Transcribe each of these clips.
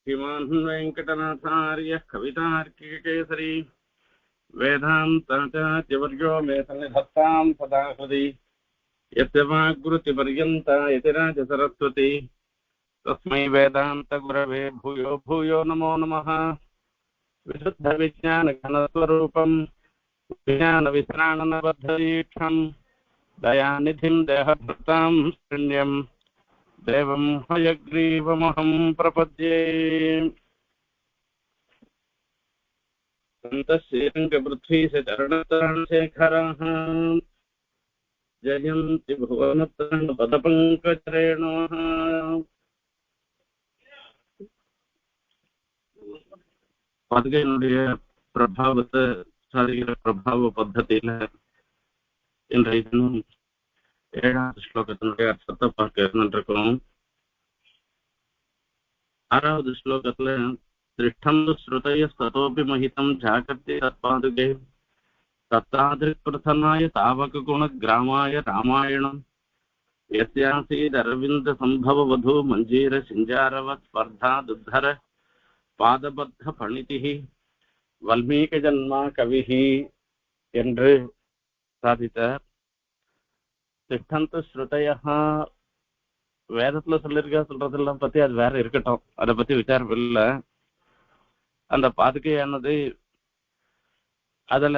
श्रीमान् वेङ्कटनाथार्यः कवितार्किककेसरी वेदान्ताचार्यवर्यो मे सन्निधत्तां सदा हृदि यस्य वाग्वृत्तिपर्यन्ता यतिराजसरस्वती तस्मै वेदान्तगुरवे भूयो भूयो नमो नमः। विशुद्धविज्ञानघनस्वरूपम् विज्ञानविश्राणनबद्धदीक्षम् दयानिधिं देहभृतां शून्यम् देवं हयग्रीवमहं प्रपद्ये। सन्तश्रीरङ्गपृथ्वीशरणतरणशेखराः जयन्ति भुवनतरणपदपङ्कजरेणुः। பாதுகையினுடைய பிரபாவத்தை சாதிக்கிற பிரபாவ பத்ததியில இன்றைய தினம் 7வது ஸ்லோகத்தினுடைய அர்த்தத்தை பார்க்க இருந்திருக்கோம். 6வது ஸ்லோகத்துல திருஷ்டம் ஸ்ருதய சதோபி மகிதம் ஜாகர்த்தி தத்பாதுகே தத்தாதிருப்பிரசன்னாய தாவக குண கிராமாய ராமாயணம் யஸ்யாசீத் அரவிந்த சம்பவ வது மஞ்சீர சிஞ்சாரவத் ஸ்பர்தா துத்தர பாதபத்த பணிதிஹி வல்மீக ஜன்மா கவிஹி என்று சாதித்தார். திஷ்டந்த ஸ்ருதயா வேதத்துல சொல்றதெல்லாம் பத்தி அது வேற இருக்கட்டும், அதை பத்தி விசாரம் இல்லை. அந்த பாதுகையானது அதுல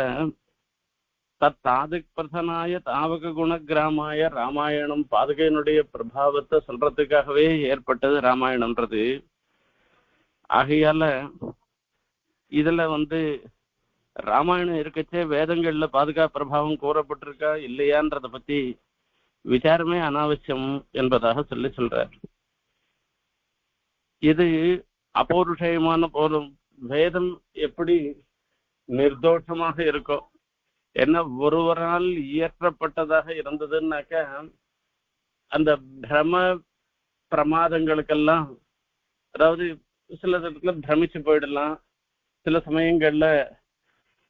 தத்தாதிக் பிரசனாய தாவக குண கிராமாய ராமாயணம் பாதுகையினுடைய பிரபாவத்தை சொல்றதுக்காகவே ஏற்பட்டது ராமாயணம்ன்றது. ஆகையால இதுல ராமாயணம் இருக்கச்சே வேதங்கள்ல பாதுகா பிரபாவம் கூறப்பட்டிருக்கா இல்லையான்றத பத்தி விசாரமே அனாவசியம் என்பதாக சொல்றார். இது அபௌருஷயமான போலும். வேதம் எப்படி நிர்தோஷமாக இருக்கும், என்ன ஒருவரால் இயற்றப்பட்டதாக இருந்ததுன்னாக்க அந்த பிரம பிரமாதங்களுக்கெல்லாம், அதாவது சில இடத்துல பிரமிச்சு போயிடலாம், சில சமயங்கள்ல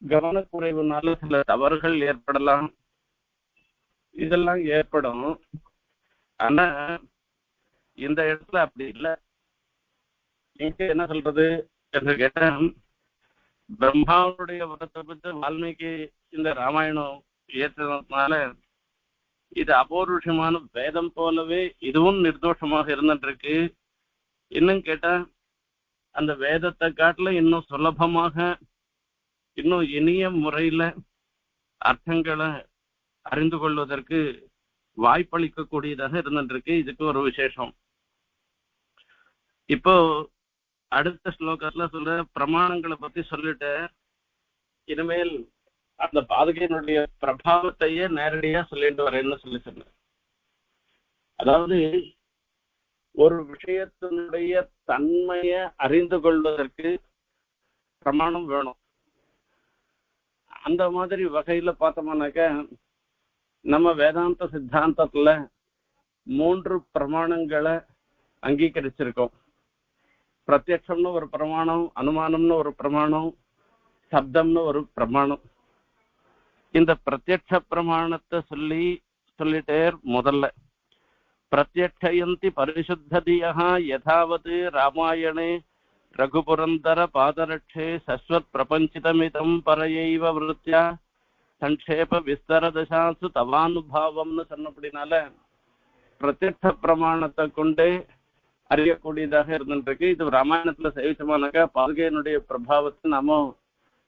கவனக்குறைவுனால சில தவறுகள் ஏற்படலாம், இதெல்லாம் ஏற்படும். ஆனா இந்த இடத்துல அப்படி இல்லை. இங்க என்ன சொல்றது என்று கேட்ட, பிரம்மாவுடைய வரத்தை பற்றி வால்மீகி இந்த ராமாயணம் ஏற்றதுனால இது அபௌருஷமான வேதம் போலவே இதுவும் நிர்தோஷமாக இருந்துருக்கு. இன்னும் கேட்டா அந்த வேதத்தை காட்டுல இன்னும் சுலபமாக இன்னும் இனிய முறையில அர்த்தங்களை அறிந்து கொள்வதற்கு வாய்ப்பளிக்க கூடியதாக இருந்துருக்கு. இதுக்கு ஒரு விசேஷம். இப்போ அடுத்த ஸ்லோகத்துல சொல்ற பிரமாணங்களை பத்தி சொல்லிட்டு இனிமேல் அந்த பாதுகையினுடைய பிரபாவத்தையே நேரடியா சொல்லிட்டு வரேன்னு சொன்னேன். அதாவது ஒரு விஷயத்தினுடைய தன்மையை அறிந்து கொள்வதற்கு பிரமாணம் வேணும். அந்த மாதிரி வகையில பார்த்தோம்னாக்க நம்ம வேதாந்த சித்தாந்தத்துல 3 பிரமாணங்களை அங்கீகரிச்சிருக்கோம். பிரத்யட்சம்னு ஒரு பிரமாணம், அனுமானம்னு ஒரு பிரமாணம், சப்தம்னு ஒரு பிரமாணம். இந்த பிரத்யட்ச பிரமாணத்தை சொல்லிட்டே முதல்ல பிரத்யட்சயந்தி பரிசுத்ததியா யதாவது ராமாயணே ரகுபுரந்தர பாதரட்சே சஸ்வத் பிரபஞ்சிதமிதம் பரையைவ விருத்தியா சங்கேப விஸ்தர தசாசு தவானுபாவம்னு சொன்னபடினால பிரத்யட்ச பிரமாணத்தை கொண்டே அறியக்கூடியதாக இருந்துருக்கு. இது ராமாயணத்துல சேவிச்சமானாக்கா பாதுகையினுடைய பிரபாவத்தை நாம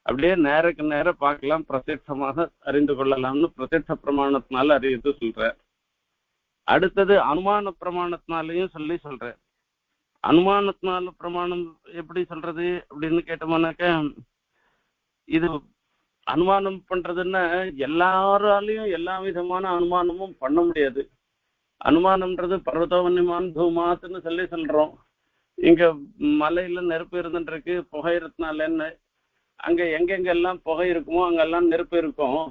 அப்படியே நேருக்கு நேர பார்க்கலாம், பிரத்யட்சமாக அறிந்து கொள்ளலாம்னு பிரத்யட்ச பிரமாணத்தினால அறியது சொல்ற. அடுத்தது அனுமான பிரமாணத்தினாலையும் சொல்ற. அனுமானத்தினால பிரமாணம் எப்படி சொல்றது அப்படின்னு கேட்டோம்னாக்க, இது அனுமானம் பண்றதுன்னா எல்லாராலையும் எல்லா விதமான அனுமானமும் பண்ண முடியாது. அனுமானம்ன்றது பர்வதவன்யமான் தூமாத்துன்னு சொல்றோம். இங்க மலையில நெருப்பு இருந்துருக்கு, புகை இருந்தனாலன்னு அங்க எங்கெங்கெல்லாம் புகை இருக்குமோ அங்கெல்லாம் நெருப்பு இருக்கும்.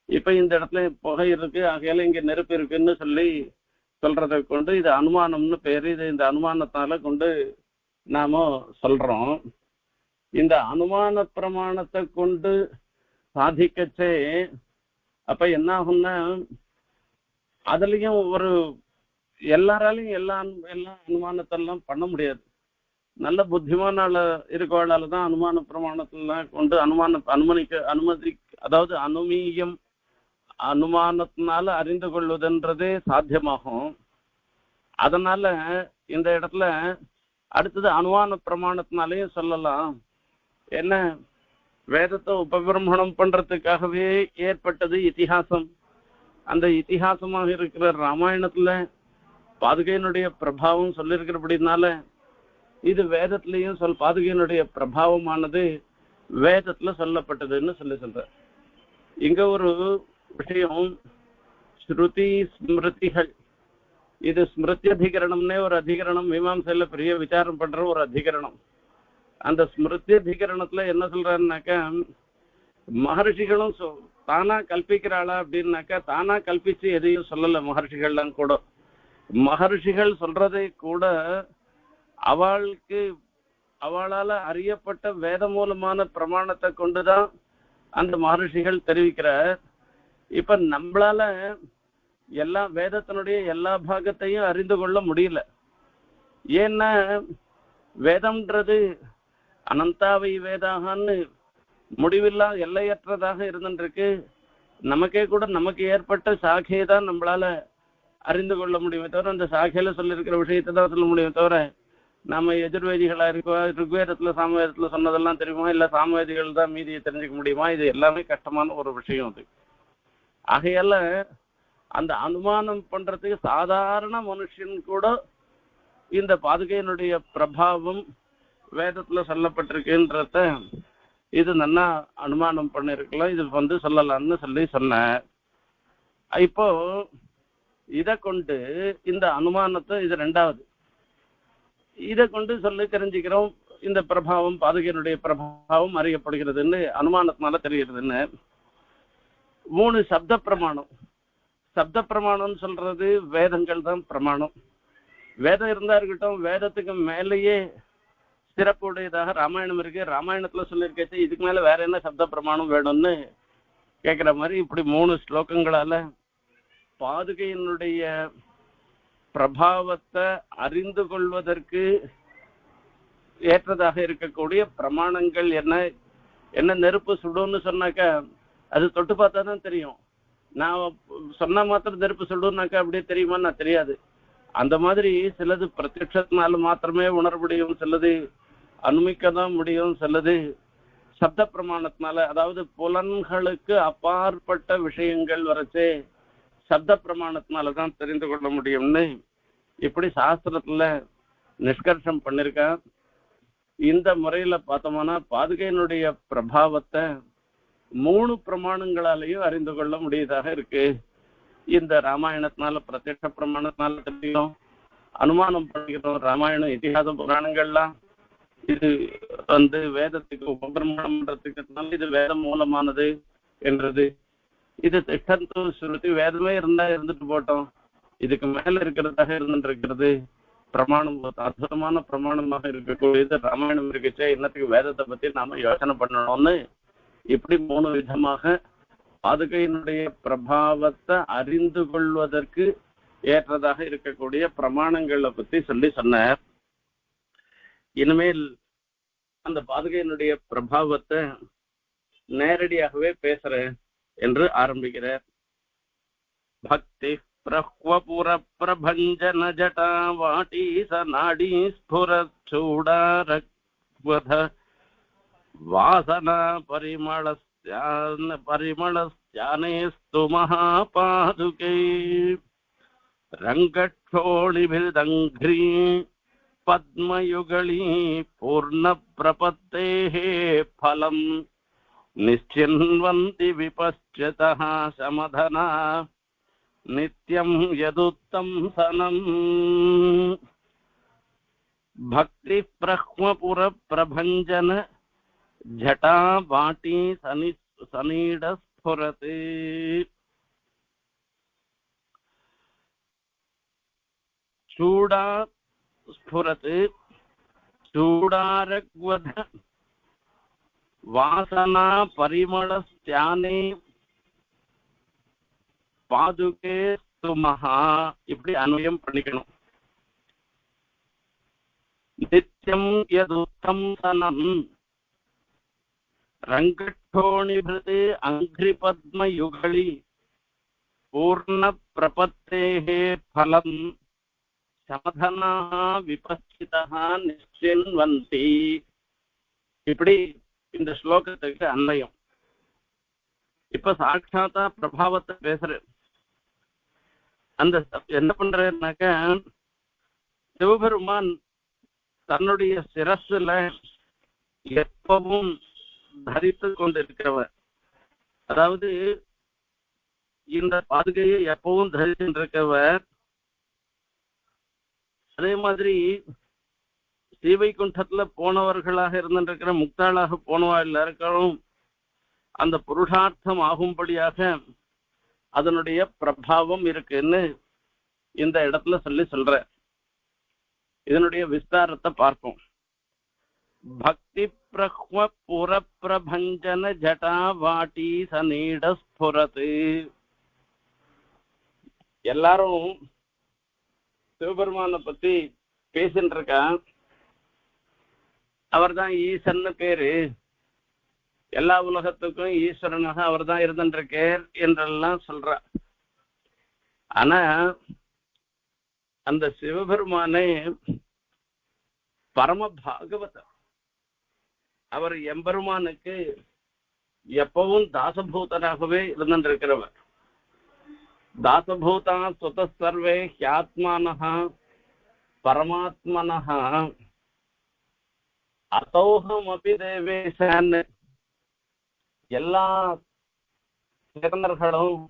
இப்ப இந்த இடத்துல புகை இருக்கு, ஆகையால இங்க நெருப்பு இருக்குன்னு சொல்றதை கொண்டு இது அனுமானம்னு பேரு. இது இந்த அனுமானத்தால கொண்டு நாம சொல்றோம். இந்த அனுமான பிரமாணத்தை கொண்டு சாதிக்கச்சே அப்ப என்ன ஆகும்னா, அதுலயும் ஒரு எல்லாராலையும் எல்லா அனுமானத்தெல்லாம் பண்ண முடியாது. நல்ல புத்திமானால இருக்கவாளால தான் அனுமான பிரமாணத்திலாம் கொண்டு அனுமதி, அதாவது அனுமீயம் அனுமானத்தினால அறிந்து கொள்வதுன்றதே சாத்தியமாகும். அதனால இந்த இடத்துல அடுத்தது அனுமான பிரமாணத்தினாலையும் சொல்லலாம். என்ன, வேதத்தை உபபிரமணம் பண்றதுக்காகவே ஏற்பட்டது இதிகாசம். அந்த இதிகாசமாக இருக்கிற ராமாயணத்துல பாதுகையினுடைய பிரபாவம் சொல்லியிருக்கிறபடினால இது வேதத்திலையும் பாதுகையினுடைய பிரபாவமானது வேதத்துல சொல்லப்பட்டதுன்னு சொல்ற. இங்க ஒரு விஷயம், ஸ்ருதி ஸ்மிருதிகள். இது ஸ்மிருதி அதிகரணம்னே ஒரு அதிகரணம், மீமாம்சையில பெரிய விசாரம் பண்ற ஒரு அதிகரணம். அந்த ஸ்மிருதி அதிகரணத்துல என்ன சொல்றாருனாக்கா, மகர்ஷிகளும் தானா கல்பிக்கிறாளா அப்படின்னாக்கா தானா கல்பிச்சு எதையும் சொல்லல. மகர்ஷிகள்லாம் கூட மகர்ஷிகள் சொல்றதை கூட அவளால அறியப்பட்ட வேத மூலமான பிரமாணத்தை கொண்டுதான் அந்த மகர்ஷிகள் தெரிவிக்கிறார். இப்ப நம்மளால எல்லா வேதத்தினுடைய எல்லா பாகத்தையும் அறிந்து கொள்ள முடியல. ஏன்னா வேதம்ன்றது அனந்தாவை வேதாகன்னு முடிவில்லா எல்லையற்றதாக இருந்துருக்கு. நமக்கே கூட நமக்கு ஏற்பட்ட சாகையை தான் நம்மளால அறிந்து கொள்ள முடியுமே தவிர, அந்த சாகையில சொல்லியிருக்கிற விஷயத்தை தான் சொல்ல முடியுமே தவிர, நம்ம எதிர்வேதிகளா இருக்கோ, ருக்வேதத்துல சாமவேதத்துல சொன்னதெல்லாம் தெரியுமா, இல்ல சாமவேதிகள் தான் மீதியை தெரிஞ்சுக்க முடியுமா? இது எல்லாமே கஷ்டமான ஒரு விஷயம் அது. ஆகையால அந்த அனுமானம் பண்றதுக்கு சாதாரண மனுஷன் கூட இந்த பாதுகையினுடைய பிரபாவம் வேதத்துல சொல்லப்பட்டிருக்குன்றத இது நல்லா அனுமானம் பண்ணிருக்கலாம். இது சொல்லலாம்னு சொன்னேன். இப்போ இதை கொண்டு இந்த அனுமானத்தை, இது ரெண்டாவது, இதை கொண்டு தெரிஞ்சுக்கிறோம் இந்த பிரபாவம் பாதுகையினுடைய பிரபாவம் அறியப்படுகிறதுன்னு அனுமானத்தினால தெரிகிறதுன்னு. 3 சப்த பிரமாணம். சப்த பிரமாணம்னு சொல்றது வேதங்கள் தான் பிரமாணம். வேதம் இருந்தா இருக்கட்டும், வேதத்துக்கு மேலேயே சிறப்புடையதாக ராமாயணம் இருக்கு. ராமாயணத்துல சொல்லியிருக்கேன், இதுக்கு மேல வேற என்ன சப்த பிரமாணம் வேணும்னு கேட்கிற மாதிரி இப்படி 3 ஸ்லோகங்களால பாதுகையினுடைய பிரபாவத்தை அறிந்து கொள்வதற்கு ஏற்றதாக இருக்கக்கூடிய பிரமாணங்கள் என்ன. என்ன நெருப்பு சுடுன்னு சொன்னாக்கா அது தொட்டு பார்த்தா தான் தெரியும். நான் சொன்ன மாத்திரம் நெருப்பு சுடுனாக்கா அப்படியே தெரியுமா? நான் தெரியாது. அந்த மாதிரி சிலது பிரத்யட்சத்தினால மாத்திரமே உணர முடியும், சிலது அனுமிக்க தான் முடியும், சிலது சப்த பிரமாணத்தினால, அதாவது புலன்களுக்கு அப்பாற்பட்ட விஷயங்கள் வரைச்சே சப்த பிரமாணத்தினாலதான் தெரிந்து கொள்ள முடியும்னு இப்படி சாஸ்திரத்துல நிஷ்கர்ஷம் பண்ணிருக்கேன். இந்த முறையில பார்த்தோம்னா பாதுகையினுடைய பிரபாவத்தை 3 பிரமாணங்களாலையும் அறிந்து கொள்ள முடியதாக இருக்கு. இந்த ராமாயணத்தினால பிரத்யட்ச பிரமாணத்தினால தெரியும், அனுமானம் பண்ணிக்கிறோம். ராமாயணம் இதிகாச புராணங்கள்லாம் இது வேதத்துக்கு உபபிரமணம் பண்றதுக்கு இது வேதம் மூலமானது என்றது. இது திஷ்டந்து ஸ்ருதி, வேதமே இருந்தா இருந்துட்டு போட்டோம், இதுக்கு மேல இருக்கிறதாக இருந்துட்டு பிரமாணம், அற்புதமான பிரமாணமாக இருக்கக்கூடியது ராமாயணம் இருக்குச்சே, இன்னத்துக்கு வேதத்தை பத்தி நாம யோசனை பண்ணணும்னு இப்படி 3 விதமாக பாதுகையினுடைய பிரபாவத்தை அறிந்து கொள்வதற்கு ஏற்றதாக இருக்கக்கூடிய பிரமாணங்களை பத்தி சொன்னார். இனிமேல் அந்த பாதுகையினுடைய பிரபாவத்தை நேரடியாகவே பேசுறேன் என்று ஆரம்பிக்கிறார். பக்தி பிரஹ்வபுர பிரபஞ்சன ஜடா வாட்டி சநாடி ஸ்புர சூடாரக்வத வாசனா பரிமளஸ்யானேஸ்து மகாபாதுகை ரங்கட்சோளிபிருதங்க்ரீ பத்மயுகளீ பூர்ண பிரபத்தேஹ பலம் நிச்சின்வந்தி விபஸ்யதஹ சமதனா நித்யம் யதுத்தம் சனம். பக்தி பிரஹ்மபுர பிரபஞ்சன ஜடா வாட்டி சனீட ஸ்புரதி. சூடா ஸ்புரதி சூடாரக்வத வாசனா பரிமளஸ்யானே பாதுகே சுமஹா. இப்படி அன்வயம் பண்ணிக்கணும். நித்யம் யதுத்தம் சனம் ரங்கட்டோணிபிருது அங்கிரி பத்மயுகளி பூர்ண பிரபத்தேஹே பலம் சமதனா விபஸ்சிதா நிச்சின்வந்தி. இப்படி இந்த ஸ்லோகத்துக்கு அன்வயம். இப்ப சாட்சாத்தா பிரபாவத்தை பேசுற அந்த என்ன பண்றேன்னாக்க, சிவபெருமான் தன்னுடைய சிரசுல எப்பவும் தரித்து கொண்டிருக்கிறவர். அதாவது இந்த பாதுகையை எப்பவும் தரித்திருக்கிறவர். அதே மாதிரி ஸ்ரீவைகுண்டத்துல போனவர்களாக இருந்திருக்கிற முக்தாளாக போனவா எல்லாருக்கும் அந்த புருஷார்த்தம் ஆகும்படியாக அதனுடைய பிரபாவம் இருக்குன்னு இந்த இடத்துல சொல்ற. இதனுடைய விஸ்தாரத்தை பார்ப்போம். பக்தி பிரஹ்வ புர பிரபஞ்சன ஜடா வாட்டி சநீட ஸ்புரது. எல்லாரும் சிவபெருமான பத்தி பேசிட்டு இருக்கா. அவர் தான் ஈசன்னு பேரு, எல்லா உலகத்துக்கும் ஈஸ்வரனாக அவர் தான் இருந்துருக்கார் என்றெல்லாம் சொல்ற. ஆனா அந்த சிவபெருமானே பரம பாகவதர். அவர் எம்பெருமானுக்கு எப்பவும் தாசபூதனாகவே இருந்திருக்கிறவர். தாசபூதா சுத சர்வே ஹியாத்மானஹா பரமாத்மனஹா அதோகம் அபி தேவேசன். எல்லா சேதனர்களும்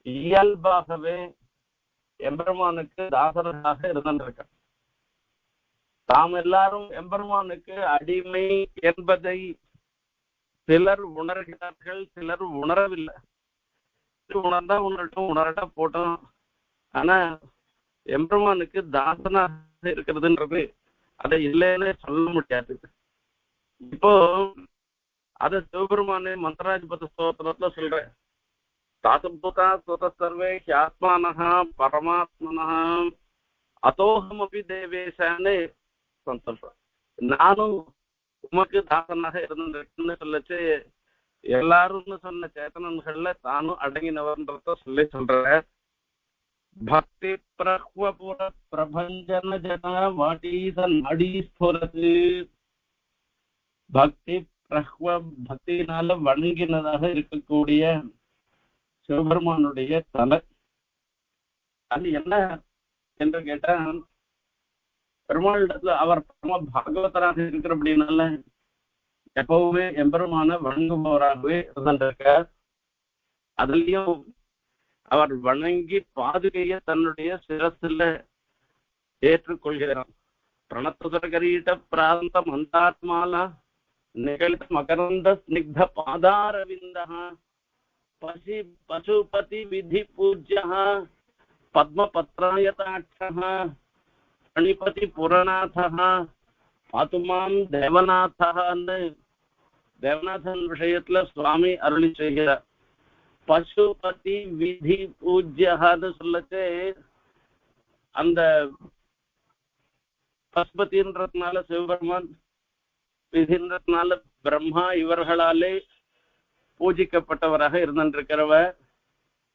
இயல்பாகவே எம்பெருமானுக்கு தாசர்களாக இருந்திருக்க. தாம் எல்லாரும் எம்பெருமானுக்கு அடிமை என்பதை சிலர் உணர்கிறார்கள், சிலர் உணரவில்லை. உணர்ந்தா உணரட்டும், உணரட்டா போட்டோம். ஆனா எம்பெருமானுக்கு தாசனாக இருக்கிறதுன்றது அதை இல்லைன்னு சொல்ல முடியாது. இப்போ அத சிவபெருமானே மந்திராஜபத ஸ்தோத்திரத்துல சொல்ற. தாசபூதா சுத சர்வே ஹியாத்மானஹா பரமாத்மனஹா அதோகம் அபி தேவேசான்னு சொல்ற. நானும் உமக்கு தாசனாக இருந்திருக்குன்னு சொல்லச்சு எல்லாரும்னு சொன்ன சேத்தனன்கள்ல தானும் அடங்கினவர்ன்றத சொல்ற. பக்தி பிரஹ்வபுர பிரபஞ்சன ஜன வாட்டீசன் அடீஸ்புரது. பக்தி பிரஹ்வ பக்தியினால வணங்கினதாக இருக்கக்கூடிய சிவபெருமானுடைய தலை அது என்ன என்று கேட்டா, பெருமாளிடத்துல அவர் பரம பாகவதராக இருக்கிற அப்படின்னால எப்பவுமே எம்பெருமான வணங்குபவராகவே இருந்திருக்கார். அதுலயும் அவர் வணங்கி பாதுகைய தன்னுடைய சிரசுல ஏற்றுக்கொள்கிறார். பிரணத்துதரகரீட பிராந்த மந்தாத்மாலா நிகழ்த்த மகரந்த ஸ்னிக்த பாதாரவிந்தः பசுபதி விதி பூஜ்யः பத்மபத்ராயதாட்சः பணிபதி புரநாதः பாத்துமாம் தேவநாதன்னு தேவநாதன் விஷயத்துல சுவாமி அருளி செய்கிறார். பசுபதி விதி பூஜ்யன்னு சொல்லச்சு அந்த பசுபதின்றதுனால சிவபெருமான், விதின்றதுனால பிரம்மா, இவர்களாலே பூஜிக்கப்பட்டவராக இருந்திருக்கிறவர்.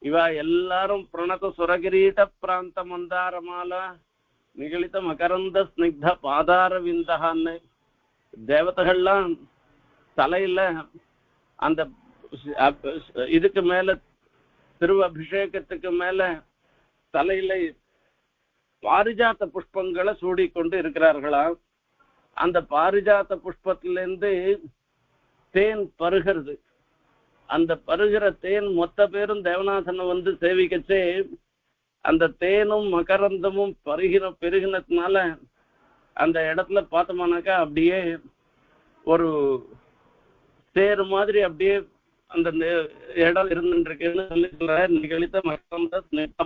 இவ எல்லாரும் பிரணத சுரகிரீட பிராந்த மந்தாரமாலா நிகழித்த மகரந்த ஸ்னிக்த பாதார விந்தகான்னு தேவதைகள்லாம் தலையில அந்த இதுக்கு மேல திரு அபிஷேகத்துக்கு மேல தலையில பாரிஜாத்த புஷ்பங்களை சூடிக்கொண்டு இருக்கிறார்களாம். அந்த பாரிஜாத்த புஷ்பத்திலிருந்து தேன் பருகிறது. அந்த பருகிற தேன் மொத்த பேரும் தேவநாதனை வந்து சேவிக்கச்சே அந்த தேனும் மகரந்தமும் பெருகினதுனால அந்த இடத்துல பார்த்தோம்னாக்கா அப்படியே ஒரு சேரு மாதிரி அப்படியே அந்த இடம் இருந்துருக்குன்னு சொல்லி சொல்ற. நிகழித்த மகரந்த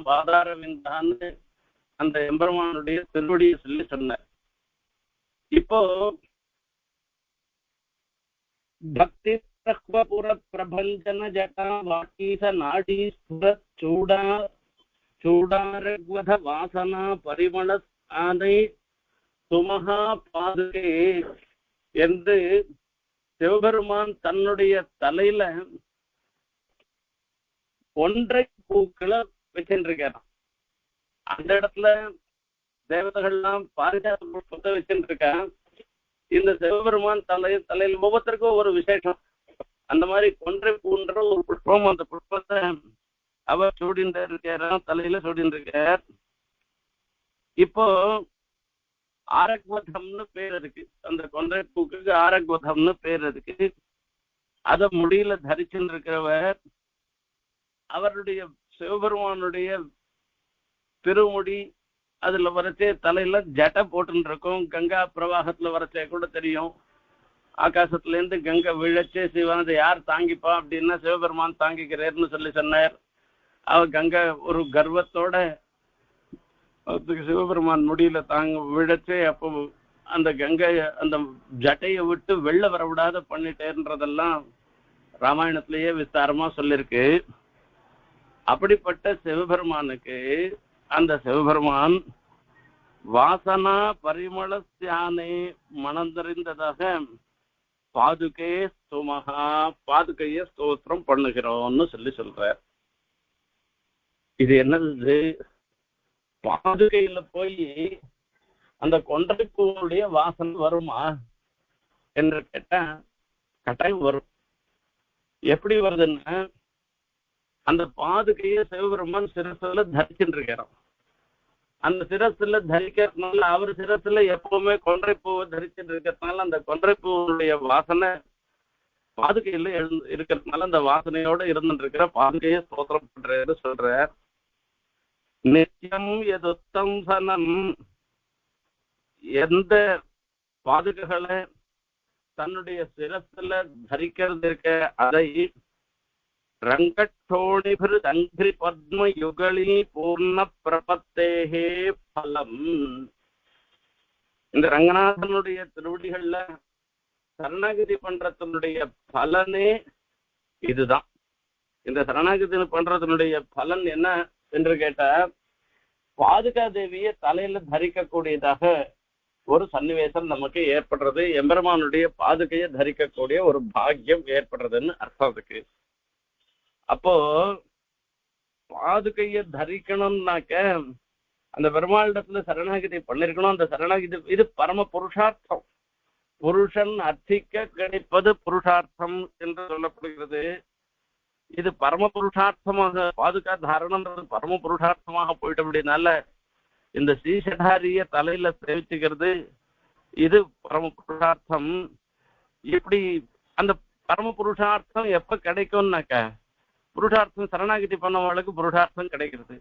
பாதாரவிந்தான்னு அந்த எம்பெருமானுடைய திருவடியை சொல்லி சொன்னார். இப்போ பக்தி பிரஹ்வபுர பிரபஞ்சன ஜடா வாக்கீச நாடி ஸ்புர சூடாரக்வத வாசனா பரிமள ஆனை சுமகா பாதுகே என்று சிவபெருமான் தன்னுடைய தலையில ஒன்றை பூக்களை வச்சுருக்காராம். அந்த இடத்துல தேவதைகள்லாம் பாரிஜாத புஷ்பத்தை வச்சுருக்கான். இந்த சிவபெருமான் தலையில் ஒவ்வொருத்தருக்கும் ஒரு விசேஷம். அந்த மாதிரி கொன்றை பூன்ற ஒரு புஷ்பம், அந்த புஷ்பத்தை அவர் சூடின்னு இருக்காராம், தலையில சூடின்னு இருக்கார். இப்போ ஆரக்வதம்னு பேர் இருக்கு, அந்த கொன்றை பூக்கு ஆரக்வதம்னு பேர் இருக்கு. அத முடியில தரிச்சுன்னு இருக்கிறவர் அவருடைய சிவபெருமானுடைய திருமுடி அதுல வரைச்சே தலையில ஜட்டை போட்டுன்னு இருக்கும். கங்கா பிரவாகத்துல வரைச்சே கூட தெரியும். ஆகாசத்துல இருந்து கங்கை விழச்சே சிவன் யார் தாங்கிப்பா அப்படின்னா சிவபெருமான் தாங்கிக்கிறேன்னு சொல்லி சொன்னார். அவர் கங்கை ஒரு கர்வத்தோட சிவபெருமான் முடியல விழச்சே அப்போ அந்த கங்கை அந்த ஜட்டையை விட்டு வெளில வரவிடாத பண்ணிட்டேன்றதெல்லாம் ராமாயணத்திலேயே விஸ்தாரமா சொல்லிருக்கு. அப்படிப்பட்ட சிவபெருமானுக்கு அந்த சிவபெருமான் வாசனா பரிமளஸ்யானே மணந்தறிந்ததாக பாதுகே ஸ்துமகா பாதுகைய ஸ்தோத்திரம் பண்ணுகிறோம்னு சொல்ற. இது என்னது? பாதுகையில போய் அந்த கொன்றைப்பூவுடைய வாசனை வருமா என்று கேட்டா கட்டாயம் வரும். எப்படி வருதுன்னா, அந்த பாதுகைய சிவபெருமான் சிரசுல தரிச்சுட்டு இருக்கிறோம். அந்த சிரசுல தரிக்கிறதுனால அவர் சிரசுல எப்பவுமே கொன்றைப்பூவை தரிச்சுட்டு இருக்கிறதுனால அந்த கொன்றைப்பூவுடைய வாசனை பாதுகையில இருக்கிறதுனால அந்த வாசனையோட இருந்துட்டு இருக்கிற பாதுகைய ஸ்தோத்திரம் பண்றேன்னு சொல்ற. நித்தியம் எதுத்தம் சனம், எந்த பாதுகைகளை தன்னுடைய சிரசுல தரிக்கிறது இருக்க அதை ரங்கட்டோணிபிருதங்கிரி பத்ம யுகலி பூர்ண பிரபத்தேகே பலம். இந்த ரங்கநாதனுடைய திருவடிகள்ல சரணாகதி பண்றதனுடைய பலனே இதுதான். இந்த சரணாகதி பண்றதனுடைய பலன் என்ன என்று கேட்டா, பாதுகா தேவியை தலையில தரிக்கக்கூடியதாக ஒரு சன்னிவேசம் நமக்கு ஏற்படுறது. எம்பெருமானுடைய பாதுகையை தரிக்கக்கூடிய ஒரு பாக்கியம் ஏற்படுறதுன்னு அர்த்தம் அதுக்கு. அப்போ பாதுகையை தரிக்கணும்னாக்க அந்த பெருமாளிடத்துல சரணாகதி பண்ணிருக்கணும். அந்த சரணாகதி இது பரம புருஷார்த்தம். புருஷன் அர்த்திக்க கிடைப்பது புருஷார்த்தம் என்று சொல்லப்படுகிறது. இது பரம புருஷார்த்தமாக பாதுகா தாரணம்ன்றது பரம புருஷார்த்தமாக போயிட்டு அப்படின்னால இந்த ஸ்ரீசடாரிய தலையில சேவிச்சுக்கிறது இது பரம புருஷார்த்தம். இப்படி அந்த பரம புருஷார்த்தம் எப்ப கிடைக்கும்னாக்க, புருஷார்த்தம் சரணாகதி பண்ணவங்களுக்கு புருஷார்த்தம் கிடைக்கிறது.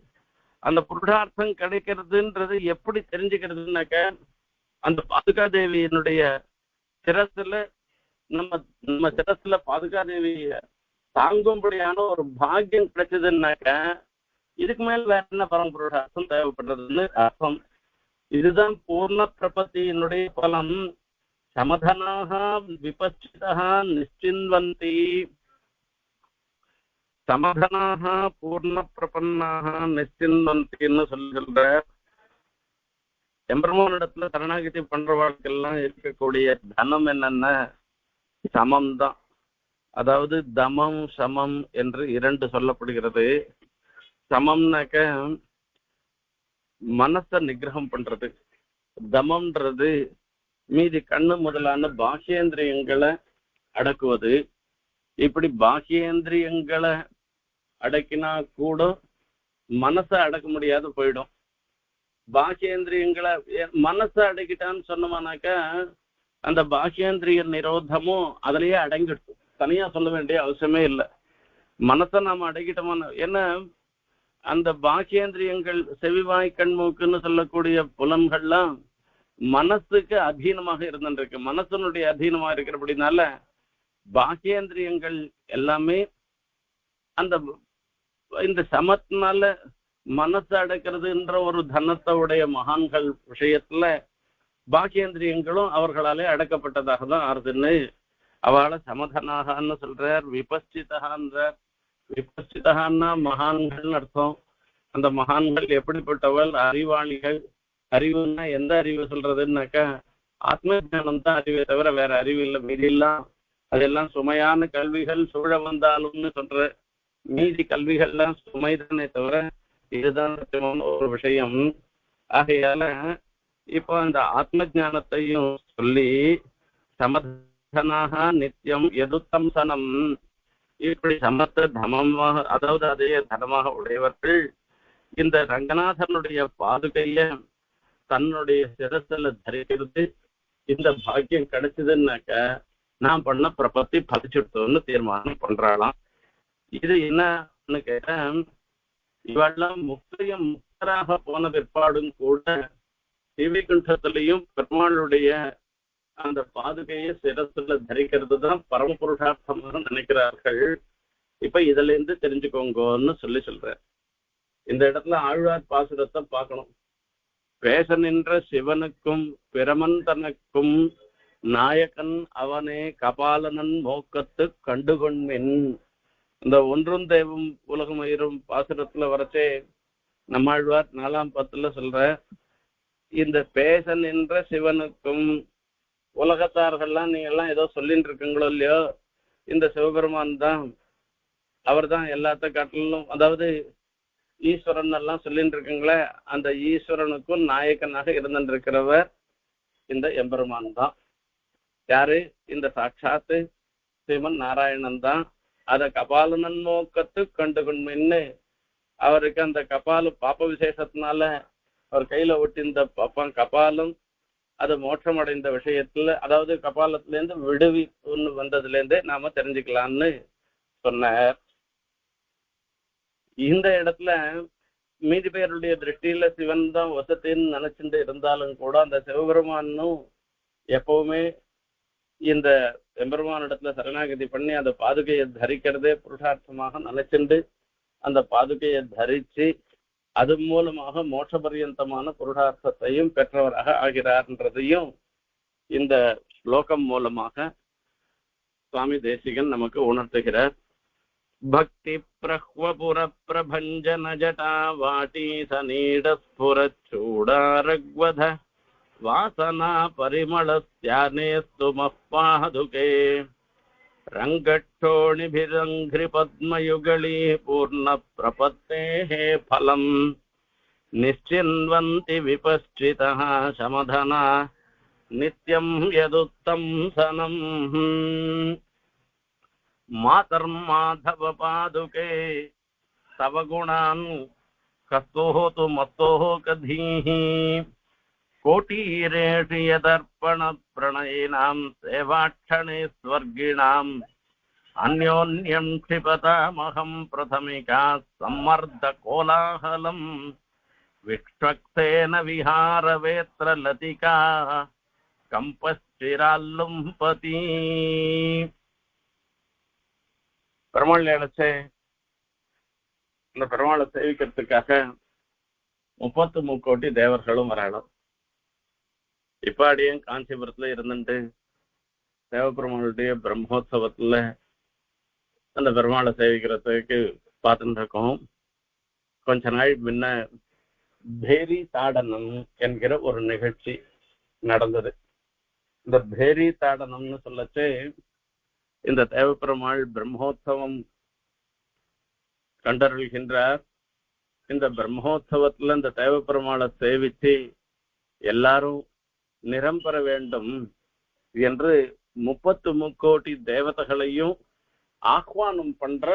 அந்த புருஷார்த்தம் கிடைக்கிறதுன்றது எப்படி தெரிஞ்சுக்கிறதுனாக்க, அந்த பாதுகா தேவியினுடைய சிரசுல நம்ம சிரசுல பாதுகா தேவிய தாங்கும்படியான ஒரு பாக்கியம் கிடைச்சதுன்னாக்க இதுக்கு மேல் வேற என்ன பரம புருஷார்த்தம் தேவைப்படுறதுன்னு அர்த்தம். இதுதான் பூர்ண பிரபத்தியினுடைய பலம். சமதனாக விபச்சிதா நிச்சின்வந்தி, சமதனாக பூர்ண பிரபன்னாக நிச்சின்வந்தின்னு சொல்ற. எம்பெருமானிடத்துல சரணாகதி பண்றவாளுக்கெல்லாம் இருக்கக்கூடிய தனம் என்னன்னா சமம் தான். அதாவது தமம் சமம் என்று இரண்டு சொல்லப்படுகிறது. சமம்னாக்க மனசை நிகிரகம் பண்றது, தமம்ன்றது மீதி கண்ணு முதலான பாஹ்யேந்திரியங்களை அடக்குவது. இப்படி பாஹ்யேந்திரியங்களை அடக்கினா கூட மனசை அடக்க முடியாது போயிடும். பாஹ்யேந்திரியங்களை மனசை அடக்கிட்டான்னு சொன்னோம்னாக்கா அந்த பாஹ்யேந்திரிய நிரோதமும் அதுலயே அடங்கிடுச்சு. தனியா சொல்ல வேண்டிய அவசியமே இல்லை. மனசை நாம அடக்கிட்டோம்னா என்ன, அந்த பாஹ்யேந்திரியங்கள் செவிவாய் கண்மூக்குன்னு சொல்லக்கூடிய புலன்கள்லாம் மனசுக்கு அதீனமாக இருந்துருக்கு. மனசனுடைய அதீனமா இருக்கிறபடினால பாஹ்யேந்திரியங்கள் எல்லாமே அந்த இந்த சமத்தினால மனசு அடக்கிறதுன்ற ஒரு தனத்தோடைய மகான்கள் விஷயத்துல பாஹ்யேந்திரியங்களும் அவர்களாலே அடக்கப்பட்டதாக தான் ஆறுதுன்னு அவளை சமதனாகன்னு சொல்றார். விபஸ்சிதகான்றார். விபஸ்சிதகான்னா மகான்கள் அர்த்தம். அந்த மகான்கள் எப்படிப்பட்டவள்? அறிவாளிகள். அறிவுன்னா எந்த அறிவு சொல்றதுன்னாக்கா ஆத்ம ஞானம் தான் அறிவை தவிர வேற அறிவு இல்லை. மீதி எல்லாம் அதெல்லாம் சுமையான கல்விகள் சூழ வந்தாலும்னு சொல்ற மீதி கல்விகள்லாம் சுமைதானே தவிர இதுதான் சத்தியமான ஒரு விஷயம். ஆகையால இப்போ அந்த ஆத்ம ஞானத்தையும் சொல்லி சமதனாக நித்தியம் எதுத்தம் சனம், இப்படி சமத்த தமமாக அதாவது அதே தனமாக உடையவர்கள் இந்த ரங்கநாதனுடைய பாதுகைய தன்னுடைய சிரசில தரிக்கிறது இந்த பாக்கியம் கிடைச்சதுன்னாக்க நான் பண்ண பிரபத்தி பலிச்சுட்டோன்னு தீர்மானம் பண்றாளாம். இது என்னன்னு கேட்டா, இவெல்லாம் முக்தராக போன பிற்பாடும் கூட சிவைகுண்டத்திலையும் பெருமாளுடைய அந்த பாதுகையை சிரசுல தரிக்கிறது தான் பரம புருஷார்த்தமாக நினைக்கிறார்கள். இப்ப இதுல இருந்து தெரிஞ்சுக்கோங்கன்னு சொல்ற. இந்த இடத்துல ஆழ்வார் பாசுரத்தை பார்க்கணும். பேச நின்ற சிவனுக்கும் பிரமன் தனக்கும் நாயகன் அவனே கபாலனன் மோக்கத்து கண்டுகொண்மின். இந்த ஒன்றும் தெய்வம் உலகமயிரும் பாசுரத்துல வரச்சே நம்மாழ்வார் 4ஆம் பத்துல சொல்ற, இந்த பேச நின்ற சிவனுக்கும் உலகத்தார்கள்லாம் நீங்க எல்லாம் ஏதோ சொல்லிட்டு இருக்கீங்களோ இல்லையோ, இந்த சிவபெருமான் தான் அவர் தான் எல்லாத்த காட்டிலும் அதாவது ஈஸ்வரன் எல்லாம் சொல்லிட்டு இருக்கீங்களே, அந்த ஈஸ்வரனுக்கும் நாயகனாக இருந்திருக்கிறவர் இந்த எம்பெருமான் தான். யாரு? இந்த சாட்சாத்து ஸ்ரீமன் நாராயணன் தான். அத கபாலனன் நோக்கத்து கண்டுகொண்மின்னு அவருக்கு அந்த கபால பாப்ப விசேஷத்தினால அவர் கையில ஒட்டிந்த கபாலம் அது மோட்சம் அடைந்த விஷயத்துல, அதாவது கபாலத்துல இருந்து விடுவி ஒண்ணு வந்ததுல இருந்தே நாம தெரிஞ்சுக்கலாம்னு சொன்னார். இந்த இடத்துல மீதி பேருடைய திருஷ்டியில சிவன் தான் வசத்தின்னு நினைச்சுட்டு இருந்தாலும் கூட அந்த சிவபெருமானும் எப்பவுமே இந்த எம்பெருமான் இடத்துல சரணாகதி பண்ணி அந்த பாதுகையை தரிக்கிறதே புருஷார்த்தமாக நினைச்சுண்டு அந்த பாதுகையை தரிச்சு அது மூலமாக மோட்ச பரியந்தமான புருஷார்த்தத்தையும் பெற்றவராக ஆகிறார்ன்றதையும் இந்த ஸ்லோகம் மூலமாக சுவாமி தேசிகன் நமக்கு உணர்த்துகிறார். பக்தி பிரஹ்வபுர பிரபஞ்சன ஜடா வாட்டி சநீட ஸ்புரச்சூடாரக்வத வாசனா பரிமளஸ்யானேஸ்து மப்பாதுகே ரங்கட்டோணிபிரங்கிரி பத்மயுகளி பூர்ண பிரபத்தேஹ பலம் நிச்சின்வந்தி விபஸ்சிதः சமதனா நித்யம் யதுத்தம் சனம் மாதர்மாதவ பாதுகே தவ குணான் கஸ்தோஹது மத்தோஹ கதீஹி கோட்டீரேஷு யதர்ப்பண பிரணயினாம் சேவாட்சணே ஸ்வர்கிணாம் அந்யோன்யம் க்ஷிபதாமஹம் பிரதமிகா சம்மர்த கோலாஹலம் விக்ஷ்வக்சேன விஹாரவேத்ர லதிகா கம்பஸ்சிரால்லும்பதி. பெருமாள் நினைச்சே இந்த பெருமாளை சேவிக்கிறதுக்காக 33 கோடி தேவர்களும் வரணும். இப்ப அடியும் காஞ்சிபுரத்துல இருந்துட்டு தேவபெருமாளுடைய பிரம்மோத்சவத்துல அந்த பெருமாளை சேவிக்கிறதுக்கு பார்த்துட்டு இருக்கோம். கொஞ்ச நாள் முன்ன பேரி தாடனம் என்கிற ஒரு நிகழ்ச்சி நடந்தது. இந்த பேரி தாடனம்னு சொல்லச்சு இந்த தேவபெருமாள் பிரம்மோத்சவம் கண்டருள்கின்றார். இந்த பிரம்மோத்சவத்துல இந்த தேவபெருமாளை சேவிச்சு எல்லாரும் நிறம் பெற வேண்டும் என்று 33 கோடி தேவதைகளையும் ஆஹ்வானம் பண்ற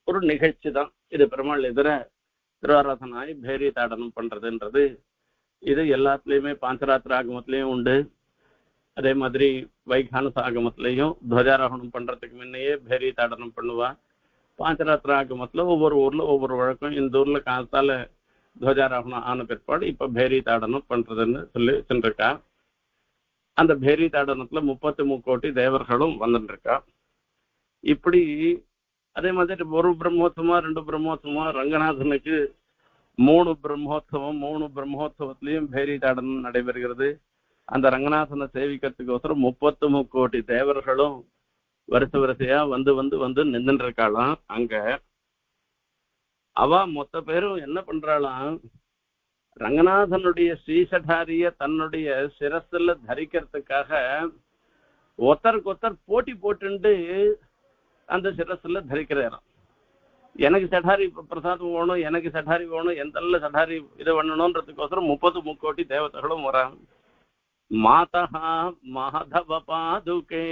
ஒரு நிகழ்ச்சி தான் இது. பெருமாள் எதிர திருவாராதனாய் பேரி தாடனம் பண்றதுன்றது இது எல்லாத்துலயுமே பாஞ்சராத்திர ஆகமத்திலையும் உண்டு. அதே மாதிரி வைகானச ஆகமத்திலையும் துவஜாரோகணம் பண்றதுக்கு முன்னையே பேரி தாடனம் பண்ணுவா. பாஞ்சராத்திர ஆகமத்துல ஒவ்வொரு ஊர்ல ஒவ்வொரு வழக்கம். இந்த ஊர்ல காலத்தால துவஜாரோகணம் ஆன பிற்பாடு இப்ப பேரி தாடனம் பண்றதுன்னு சொல்லி சென்றிருக்கா. அந்த பேரி தாடனத்துல 33 கோடி தேவர்களும் வந்துருக்கா. இப்படி அதே மாதிரி ஒரு பிரம்மோத்சவமா 2 பிரம்மோத்சவமா ரங்கநாதனுக்கு 3 பிரம்மோத்சவம். 3 பிரம்மோத்சவத்திலையும் பேரி தாடனம் நடைபெறுகிறது. அந்த ரங்கநாதனை சேவிக்கிறதுக்கோசரம் 33 கோடி தேவர்களும் வரிசையா வந்து நின்றுட்டு இருக்காளாம். அங்க அவ மொத்த பேரும் என்ன பண்றாளாம், ரங்கநாதனுடைய ஸ்ரீசடாரிய தன்னுடைய சிரஸ்ல தரிக்கிறதுக்காக ஒருத்தருக்கு ஒருத்தர் போட்டி போட்டு அந்த சிரஸ்ல தரிக்கிறாராம். எனக்கு சடாரி பிரசாதம் வேணும், எனக்கு சடாரி வேணும், எந்த சடாரி இது பண்ணணும்ன்றதுக்கோசரம் 30 முக்கோட்டி தேவதைகளும் வராங்க. மாதா மாதவ பாதுகே,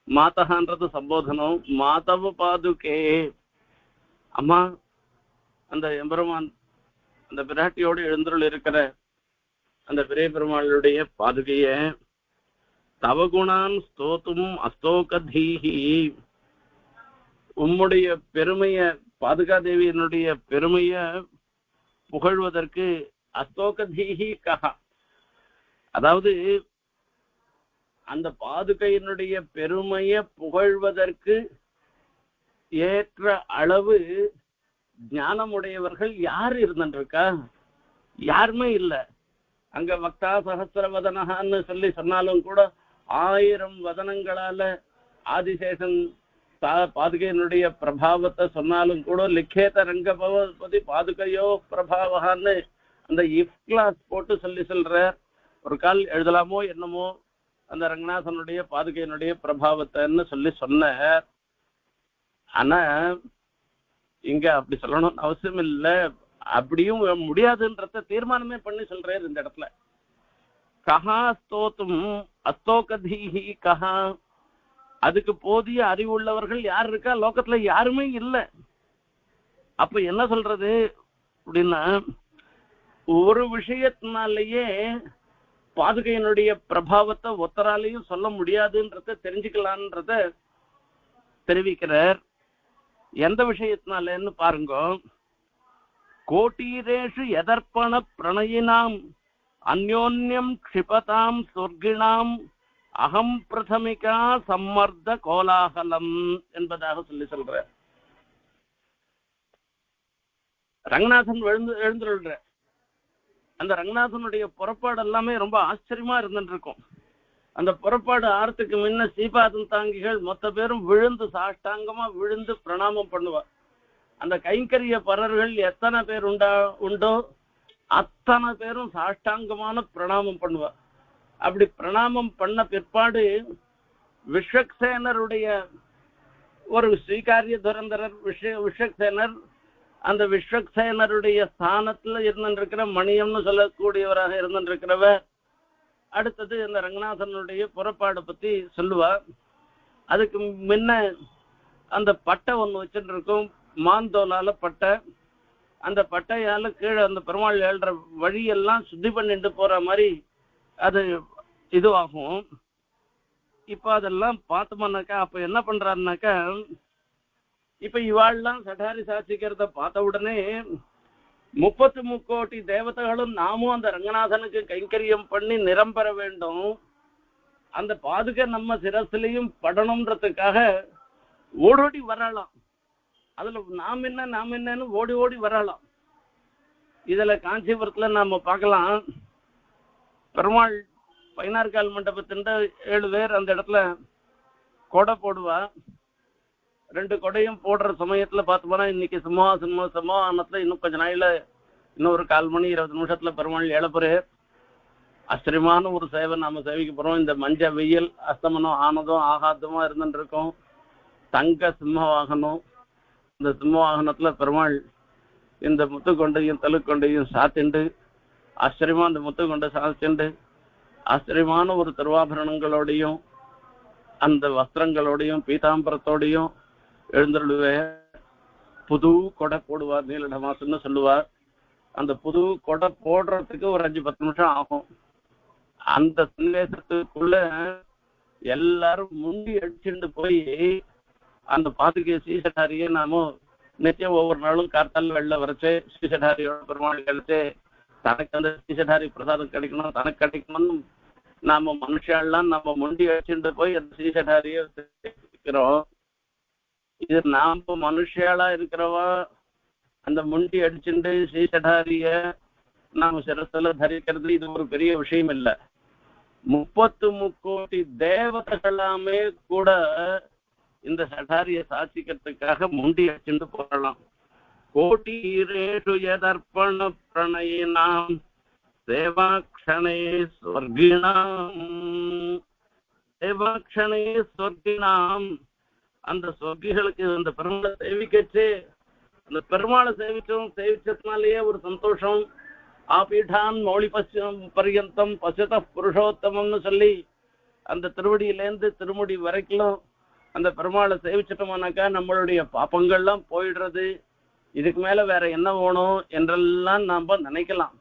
மாதகான்றது சம்போதனம். மாதவ பாதுகே, அம்மா அந்த எம்பெருமான் அந்த பிராட்டியோடு எழுந்தருள் இருக்கிற அந்த பெரிய பெருமாளுடைய பாதுகைய தவகுணான் ஸ்தோத்தும் அஸ்தோகதீஹி, உம்முடைய பெருமைய பாதுகாதேவியினுடைய பெருமைய புகழ்வதற்கு அஸ்தோகதீஹி கஹா, அதாவது அந்த பாதுகையினுடைய பெருமைய புகழ்வதற்கு ஏற்ற அளவு ஞானமுடையவர்கள் யார் இருந்துருக்கா? யாருமே இல்லை. அங்க வக்தா சகசிரவதனகான்னு சொன்னாலும் கூட 1000 வதனங்களால ஆதிசேஷன் பாதுகையினுடைய பிரபாவத்தை சொன்னாலும் கூட லிக்கேத ரங்கபதி பாதுகையோ பிரபாவகான்னு அந்த இஃப் கிளாஸ் போட்டு சொல்ற ஒரு கால் எழுதலாமோ என்னமோ அந்த ரங்கநாதனுடைய பாதுகையினுடைய பிரபாவத்தைன்னு சொன்னார். ஆனா இங்க அப்படி சொல்லணும்னு அவசியம் இல்லை, அப்படியும் முடியாதுன்றத தீர்மானமே பண்ணி சொல்றாரு இந்த இடத்துல. கஹா ஸ்தோத்தும் அஸ்தோகதீஹி கஹா, அதுக்கு போதிய அறிவுள்ளவர்கள் யார் இருக்கா? லோகத்துல யாருமே இல்லை. அப்ப என்ன சொல்றது அப்படின்னா, ஒரு விஷயத்தினாலேயே பாதுகையினுடைய பிரபாவத்தை ஒத்தராலையும் சொல்ல முடியாதுன்றத தெரிஞ்சுக்கலான்றத தெரிவிக்கிறார். எந்த விஷயத்தினாலன்னு பாருங்க. கோட்டீரேஷு எதர்ப்பண பிரணயினாம் அந்யோன்யம் க்ஷிபதாம் சொர்க்கிணாம் அகம் பிரதமிகா சம்மர்த கோலாகலம் என்பதாக சொல்ற ரங்கநாதன் எழுந்துள்ள அந்த ரங்கநாதனுடைய புறப்பாடு எல்லாமே ரொம்ப ஆச்சரியமா இருந்துட்டு இருக்கும். அந்த புறப்பாடு ஆறத்துக்கு முன்ன சீபாதன் தாங்கிகள் மொத்த பேரும் விழுந்து சாஷ்டாங்கமா விழுந்து பிரணாமம் பண்ணுவார். அந்த கைங்கரிய பரர்கள் எத்தனை பேர் உண்டோ அத்தனை பேரும் சாஷ்டாங்கமான பிரணாமம் பண்ணுவார். அப்படி பிரணாமம் பண்ண பிற்பாடு விஸ்வக்சேனருடைய ஒரு ஸ்ரீகாரிய துரந்தரர் விஸ்வக்சேனர், அந்த விஸ்வக்சேனருடைய ஸ்தானத்துல இருந்திருக்கிற மணியம்னு சொல்லக்கூடியவராக இருந்திருக்கிறவர் அடுத்தது இந்த ரங்கநாதனுடைய புறப்பாடு பத்தி சொல்லுவார். அதுக்கு முன்ன அந்த பட்டை ஒண்ணு வச்சுட்டு இருக்கும், மாந்தோலால பட்டை. அந்த பட்டையால கீழே அந்த பெருமாள் ஏழ்ற வழியெல்லாம் சுத்தி பண்ணிட்டு போற மாதிரி அது இதுவாகும். இப்ப அதெல்லாம் பார்த்தோம்னாக்கா அப்ப என்ன பண்றாருனாக்கா, இப்ப இவாள்லாம் சடாரி சாட்சிக்கிறத பார்த்த உடனே 30 முக்கோடி தேவதைகளும் நாமும் அந்த ரங்கநாதனுக்கு கைங்கரியம் பண்ணி நிரம்பெற வேண்டும், அந்த பாதுகை நம்ம சிரசிலையும் படணும்ன்றதுக்காக ஓடோடி வரலாம். அதுல நாம் என்னன்னு ஓடி ஓடி வரலாம். இதுல காஞ்சிபுரத்துல நாம பார்க்கலாம், பெருமாள் 16 கால் மண்டபத்தின் 7 பேர் அந்த இடத்துல கொடை போடுவா. 2 கொடையும் போடுற சமயத்துல பார்த்தோம்னா இன்னைக்கு சமாதானத்துல இன்னும் கொஞ்ச நாள்ல இன்னும் ஒரு 1/4 மணி 20 நிமிஷத்துல பெருமாள் ஏழப்போரு ஆச்சரியமான ஒரு சேவை நாம சேவிக்க போறோம். இந்த மஞ்ச வெயில் அஸ்தமனம் ஆனதும் ஆகாதமா இருந்துட்டு இருக்கோம். தங்க சிம்ம வாகனம், இந்த சிம்ம வாகனத்துல பெருமாள் இந்த முத்துக்கொண்டையும் தலுக்கொண்டையும் சாத்திண்டு ஆச்சரியமா அந்த முத்துக்கொண்டை சாத்திண்டு ஆச்சரியமான ஒரு திருவாபரணங்களோடையும் அந்த வஸ்திரங்களோடையும் பீதாம்பரத்தோடையும் எழுந்தருளுவேன். புது கொடை போடுவார், நீலடமாசுன்னு சொல்லுவார். அந்த புது கொடை போடுறதுக்கு ஒரு 5-10 நிமிஷம் ஆகும். அந்த சன்னிவேசத்துக்குள்ள எல்லாரும் முண்டி அடிச்சுட்டு போய் அந்த பாதுகை ஸ்ரீசடாரியை நாம நிச்சயம் ஒவ்வொரு நாளும் கார்த்தால் வெளில வரைச்சு ஸ்ரீசடாரியோட பெருமாள் கழிச்சு தனக்கு அந்த ஸ்ரீசடாரி பிரசாதம் கிடைக்கணும், தனக்கு கிடைக்கணும்னு நாம மனுஷாலாம் நம்ம முண்டி அடிச்சுட்டு போய் அந்த ஸ்ரீசடாரிய இருக்கிறோம். இது நாம மனுஷாலா இருக்கிறவா அந்த முண்டி அடிச்சுட்டு ஸ்ரீசடாரிய நாம சிரஸ்ல தரிக்கிறது இது ஒரு பெரிய விஷயம் இல்லை. 30 முக்கோடி தேவதைகளாமே கூட இந்த சடாரிய சாட்சிக்கிறதுக்காக முண்டி அடிச்சுட்டு போறலாம். கோட்டீரேஷு யதர்ப்பண பிரணயினாம் சேவாக்ஷணே ஸ்வர்கிணாம். சேவாக்ஷணே ஸ்வர்கிணாம். அந்த சொர்க்கிகளுக்கு அந்த பெருமாளை சேவிக்கச்சு, அந்த பெருமாளை சேவிச்சதுனாலேயே ஒரு சந்தோஷம். ஆபீடான் மௌலி பர்யந்தம் பசுத புருஷோத்தமம்னு சொல்லி அந்த திருவடியிலேருந்து திருமுடி வரைக்கும் அந்த பெருமாளை சேவிச்சிட்டோம்னாக்கா நம்மளுடைய பாப்பங்கள்லாம் போயிடுறது. இதுக்கு மேல வேற என்ன வேணும் என்றெல்லாம் நாம நினைக்கலாம்.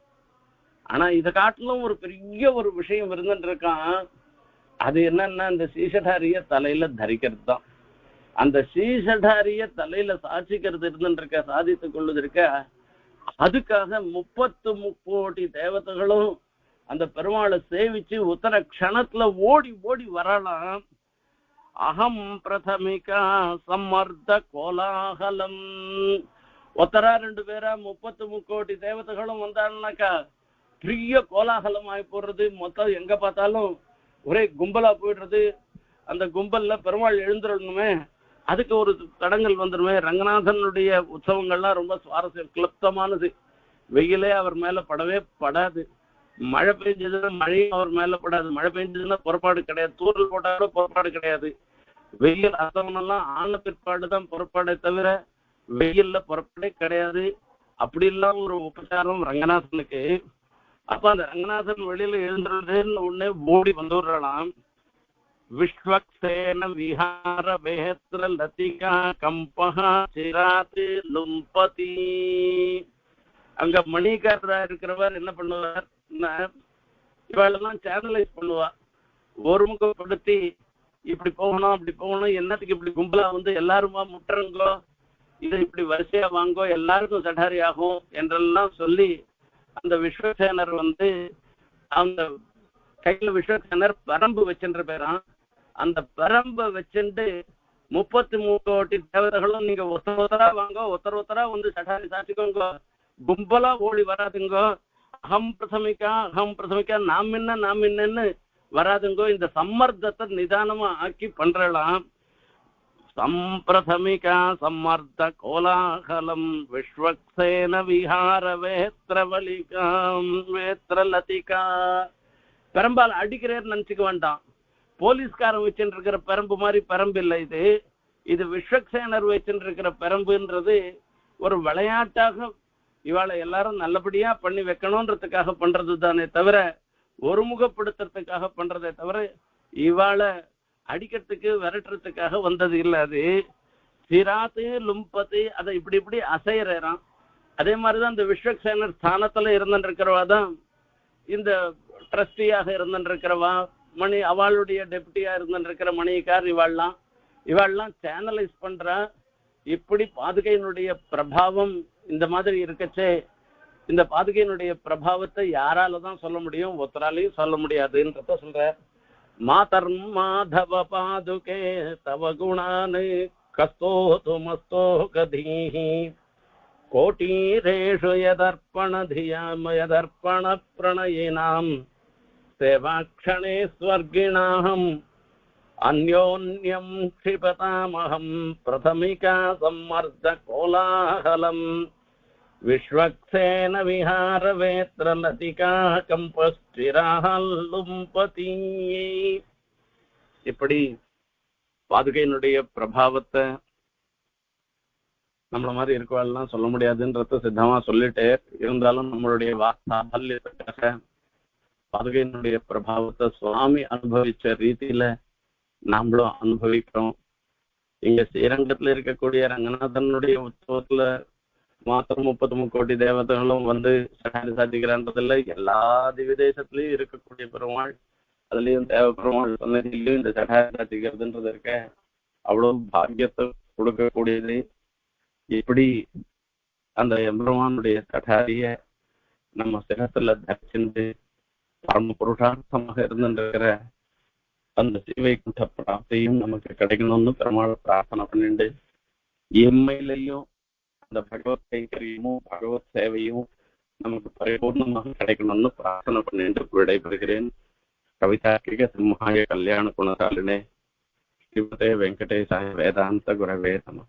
ஆனா இதை காட்டிலும் ஒரு பெரிய ஒரு விஷயம் இருந்துட்டு இருக்கான். அது என்னன்னா இந்த சீசடாரிய தலையில தரிக்கிறது தான். அந்த சீசடாரிய தலையில சாட்சிக்கிறது இருந்துட்டு இருக்க, சாதித்துக் கொள்வது இருக்க, அதுக்காக 30 கோடி தேவதைகளும் அந்த பெருமாளை சேவிச்சு உத்தர க்ஷணத்துல ஓடி ஓடி வரலாம். அகம் பிரதமிகா சம்மர்த்த கோலாகலம். ஒத்தரா 2 பேரா 30 கோடி தேவதைகளும் வந்தாங்கனாக்கா பெரிய கோலாகலம் ஆகி போடுறது. மொத்தம் எங்க பார்த்தாலும் ஒரே கும்பலா போயிடுறது. அந்த கும்பல்ல பெருமாள் எழுந்துடணுமே, அதுக்கு ஒரு தடங்கள் வந்துடுமே. ரங்கநாதனுடைய உற்சவங்கள்லாம் ரொம்ப சுவாரஸ்யம், கிளப்தமானது. வெயிலே அவர் மேல படவே படாது. மழை பெஞ்சதுன்னா மழையும் அவர் மேல படாது. மழை பெஞ்சதுன்னா புறப்பாடு கிடையாது. தூரல் போட்டாலும் புறப்பாடு கிடையாது. வெயில் அசவனெல்லாம் ஆன பிற்பாடுதான் புறப்பாடே தவிர வெயில்ல புறப்பாடே கிடையாது. அப்படி இல்லாம ஒரு உபச்சாரம் ரங்கநாதனுக்கு. அப்ப அந்த ரங்கநாதன் வெளியில எழுந்துறதுன்னு உடனே ஓடி வந்துடுறாளாம். விஸ்வக்சேன விஹார வேத்ர லதிகா கம்பஹா சிராத்து லும்பதி. அங்க மணிகாரரா இருக்கிறவர் என்ன பண்ணுவார், இவளெல்லாம் சேனலைஸ் பண்ணுவா, ஒருமுகப்படுத்தி இப்படி போகணும் அப்படி போகணும், என்னத்துக்கு இப்படி கும்பலா வந்து எல்லாருமா முட்டுறங்கோ, இதை இப்படி வரிசையா வாங்கோ, எல்லாருக்கும் சடாரி ஆகும் என்றெல்லாம் சொல்லி அந்த விஸ்வசேனர் வந்து அந்த கையில விஸ்வசேனர் பரம்பு வச்சுன்ற பேரான். அந்த பரம்பை வச்சுட்டு 33 கோடி தேவதைகளும் நீங்க ஒத்தரா வாங்கோ, ஒத்தரா வந்து சடாரி சாட்சிக்கோங்க, கும்பலா ஓடி வராதுங்கோ. அகம் பிரசமிக்கா நாம் என்னன்னு வராதுங்கோ. இந்த சம்மர்த்தத்தை நிதானமா ஆக்கி பண்றலாம். சம்பிரதமிகா சம்மர்த்த கோலாகலம் விஸ்வக்சேன விஹார வேத்ரவலிகாம் வேத்ரலதிகா. பெரம்பால் அடிக்கிறேன்னு நினைச்சுக்க வேண்டாம். போலீஸ்காரன் வச்சுட்டு இருக்கிற பெரம்பு மாதிரி பெரம்பு இல்லை இது. இது விஸ்வக்சேனர் வச்சுட்டு இருக்கிற பெரம்புன்றது ஒரு விளையாட்டாக இவாளை எல்லாரும் நல்லபடியா பண்ணி வைக்கணும்ன்றதுக்காக பண்றது தானே தவிர, ஒருமுகப்படுத்துறதுக்காக பண்றதே தவிர இவாளை அடிக்கிறதுக்கு விரட்டுறதுக்காக வந்தது இல்லை. அது சிராத்து லும்பத்து, அதை இப்படி இப்படி அசைறான். அதே மாதிரிதான் இந்த விஸ்வக்சேனர் ஸ்தானத்துல இருந்துட்டு இருக்கிறவா தான் இந்த ட்ரஸ்டியாக இருந்துட்டு இருக்கிறவா, மணி அவளுடைய டெப்டியா இருந்துட்டு இருக்கிற மணிக்கார், இவாள்லாம் சேனலைஸ் பண்றா. இப்படி பாதுகையினுடைய பிரபாவம் இந்த மாதிரி இருக்கச்சே, இந்த பாதுகையினுடைய பிரபாவத்தை யாராலதான் சொல்ல முடியும், ஒத்தராலையும் சொல்ல முடியாதுன்றத சொல்ற. மாதர் மாதவ பாதுகே தவ குணானு கஸ்தோது மஸ்தோ கதீஹி கோட்டீரேஷு யதர்ப்பண பிரணயினாம் சேவாக்ஷணே ஸ்வர்கிணாம் அந்யோன்யம் க்ஷிபதாமஹம் பிரதமிகா சம்மர்த்த கோலாகலம் விஸ்வக்சேன விஹார வேத்ர லதிகா கம்பஸ்டிராலும்பதி. இப்படி பாதுகையினுடைய பிரபாவத்தை நம்மள மாதிரி இருக்கவாள்லாம் சொல்ல முடியாதுன்றத சித்தமா சொல்லிட்டே இருந்தாலும், நம்மளுடைய வாசாபல்யத்துக்காக பாதுகையினுடைய பிரபாவத்தை சுவாமி அனுபவிச்ச ரீதியில நாமளும் அனுபவிக்கிறோம். இங்க ஸ்ரீரங்கத்துல இருக்கக்கூடிய ரங்கநாதனுடைய உற்சவத்துல மாத்திரம் 33 கோடி தேவதைகளும் வந்து சடாரி சாதிக்கிறான்றதுல எல்லா திவிதேசத்திலயும் இருக்கக்கூடிய பெருமாள், அதுலயும் தேவ பெருமாள் சன்னதியிலையும் இந்த சடாரி சாதிக்கிறதுன்றது இருக்க அவ்வளவு பாக்கியத்தை கொடுக்கக்கூடியது. இப்படி அந்த எம்பெருமானுடைய சடாரிய நம்ம சிரத்துல தரிச்சுட்டு பரம புருஷார்த்தமாக இருந்துருக்கிற அந்த சிவைகுண்ட பிராப்தியும் நமக்கு கிடைக்கணும்னு பெருமாள் பிரார்த்தனை பண்ணிட்டு, எம்மையிலையும் அந்த பகவத் கைங்கரியமும் பகவத் சேவையும் நமக்கு பரிபூர்ணமாக கிடைக்கணும்னு பிரார்த்தனை பண்ணிட்டு விடைபெறுகிறேன். கவிதார்க்கிக சிம்ஹாய கல்யாண குணசாலினே ஸ்ரீமதே வெங்கடேசாய வேதாந்த குரவே நமः.